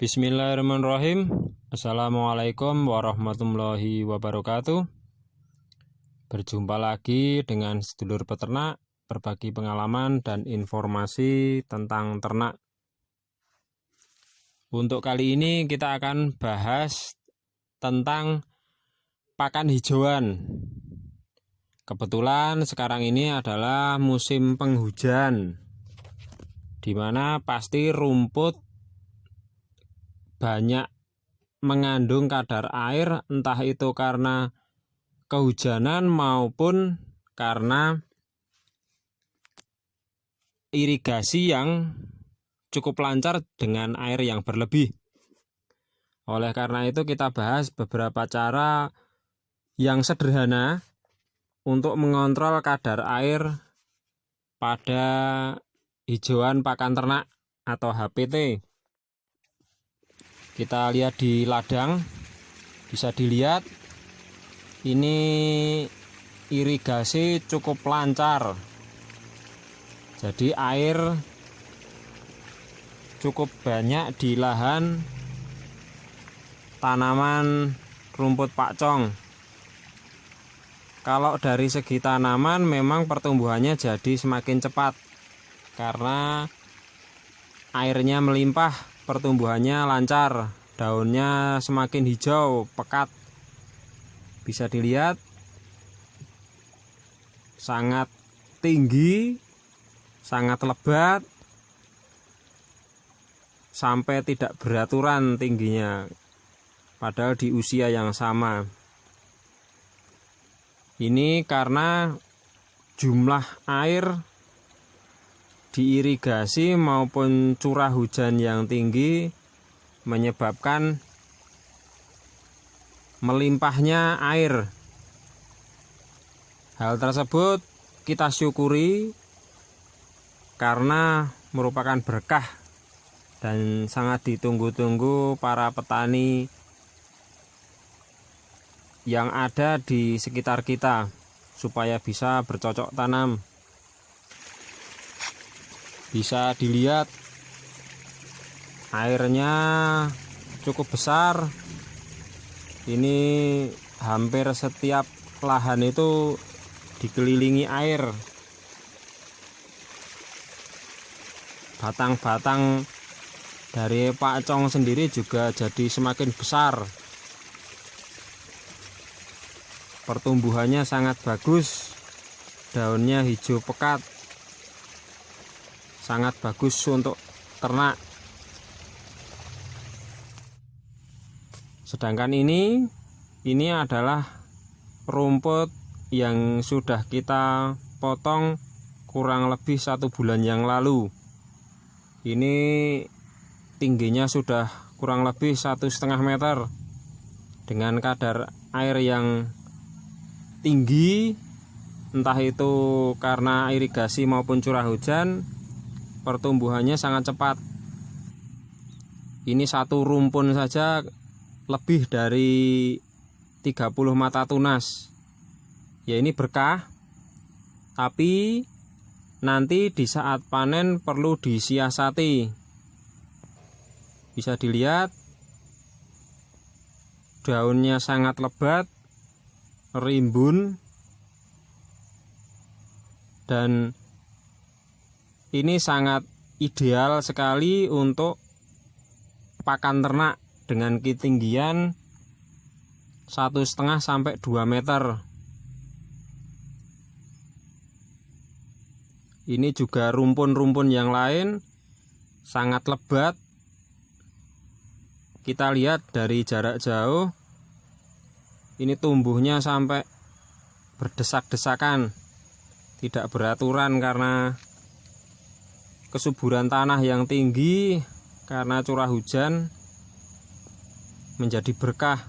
Bismillahirrahmanirrahim. Assalamualaikum warahmatullahi wabarakatuh. Berjumpa lagi dengan sedulur peternak, berbagi pengalaman dan informasi tentang ternak. Untuk kali ini kita akan bahas tentang pakan hijauan. Kebetulan sekarang ini adalah musim penghujan, di mana pasti rumput banyak mengandung kadar air, entah itu karena kehujanan maupun karena irigasi yang cukup lancar dengan air yang berlebih. Oleh karena itu kita bahas beberapa cara yang sederhana untuk mengontrol kadar air pada hijauan pakan ternak atau HPT. Kita lihat di ladang, bisa dilihat ini irigasi cukup lancar, jadi air cukup banyak di lahan tanaman rumput pakcong. Kalau dari segi tanaman memang pertumbuhannya jadi semakin cepat karena airnya melimpah, pertumbuhannya lancar, daunnya semakin hijau, pekat. Bisa dilihat sangat tinggi, sangat lebat, sampai tidak beraturan tingginya, padahal di usia yang sama. Ini karena jumlah air diirigasi maupun curah hujan yang tinggi menyebabkan melimpahnya air. Hal tersebut kita syukuri karena merupakan berkah dan sangat ditunggu-tunggu para petani yang ada di sekitar kita supaya bisa bercocok tanam. Bisa dilihat airnya cukup besar. Ini hampir setiap lahan itu dikelilingi air. Batang-batang dari pakcong sendiri juga jadi semakin besar. Pertumbuhannya sangat bagus, daunnya hijau pekat, sangat bagus untuk ternak. Sedangkan ini adalah rumput yang sudah kita potong kurang lebih 1 bulan yang lalu. Ini tingginya sudah kurang lebih 1,5 meter dengan kadar air yang tinggi, entah itu karena irigasi maupun curah hujan. Pertumbuhannya sangat cepat. Ini satu rumpun saja lebih dari 30 mata tunas. Ya, ini berkah, tapi nanti di saat panen perlu disiasati. Bisa dilihat daunnya sangat lebat, rimbun, dan ini sangat ideal sekali untuk pakan ternak dengan ketinggian 1,5 sampai 2 meter. Ini juga rumpun-rumpun yang lain sangat lebat. Kita lihat dari jarak jauh, ini tumbuhnya sampai berdesak-desakan, tidak beraturan karena kesuburan tanah yang tinggi, karena curah hujan. Menjadi berkah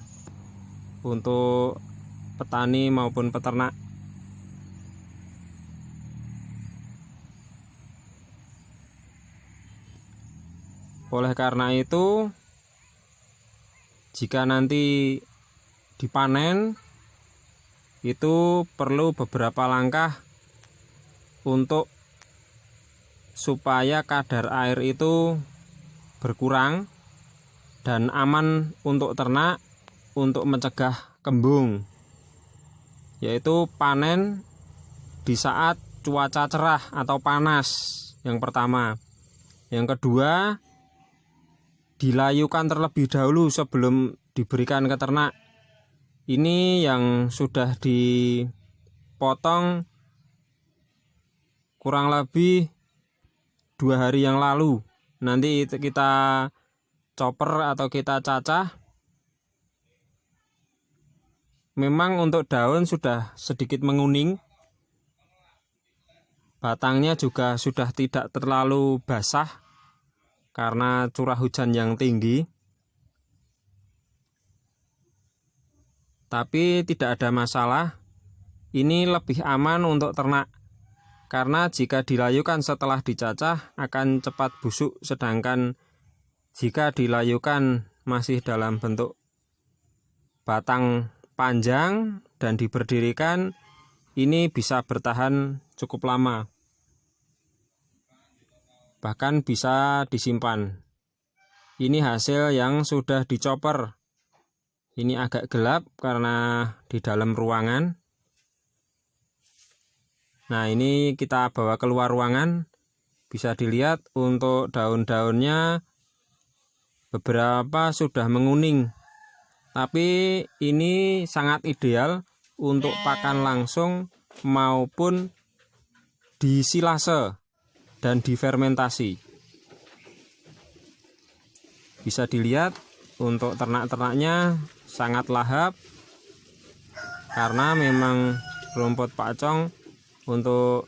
untuk petani maupun peternak. Oleh karena itu, jika nanti dipanen, itu perlu beberapa langkah untuk supaya kadar air itu berkurang dan aman untuk ternak untuk mencegah kembung, yaitu panen di saat cuaca cerah atau panas yang pertama. Yang kedua, dilayukan terlebih dahulu sebelum diberikan ke ternak. Ini yang sudah dipotong kurang lebih 2 hari yang lalu. Nanti kita chopper atau kita cacah. Memang untuk daun sudah sedikit menguning, batangnya juga sudah tidak terlalu basah karena curah hujan yang tinggi. Tapi tidak ada masalah, ini lebih aman untuk ternak, karena jika dilayukan setelah dicacah akan cepat busuk, sedangkan jika dilayukan masih dalam bentuk batang panjang dan diberdirikan, ini bisa bertahan cukup lama, bahkan bisa disimpan. Ini hasil yang sudah dicopper. Ini agak gelap karena di dalam ruangan. Nah, ini kita bawa keluar ruangan. Bisa dilihat untuk daun-daunnya beberapa sudah menguning. Tapi ini sangat ideal untuk pakan langsung maupun disilase dan difermentasi. Bisa dilihat untuk ternak-ternaknya sangat lahap, karena memang rumput pakcong untuk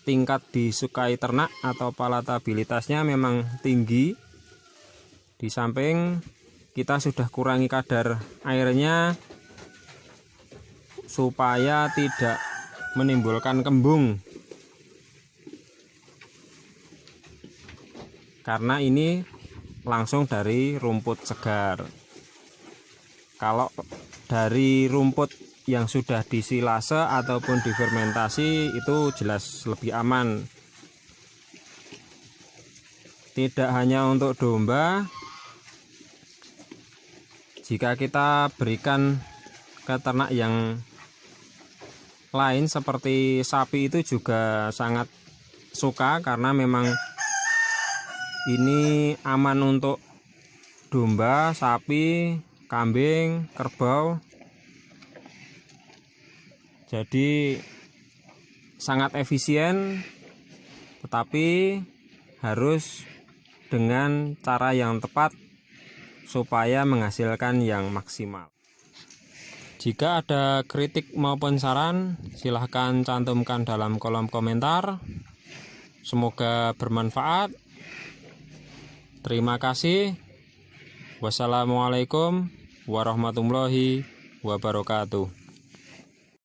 tingkat disukai ternak atau palatabilitasnya memang tinggi. Di samping kita sudah kurangi kadar airnya supaya tidak menimbulkan kembung, karena ini langsung dari rumput segar. Kalau dari rumput yang sudah disilase ataupun difermentasi itu jelas lebih aman. Tidak hanya untuk domba, jika kita berikan ke ternak yang lain seperti sapi itu juga sangat suka, karena memang ini aman untuk domba, sapi, kambing, kerbau. Jadi sangat efisien, tetapi harus dengan cara yang tepat supaya menghasilkan yang maksimal. Jika ada kritik maupun saran, silahkan cantumkan dalam kolom komentar. Semoga bermanfaat. Terima kasih. Wassalamualaikum warahmatullahi wabarakatuh.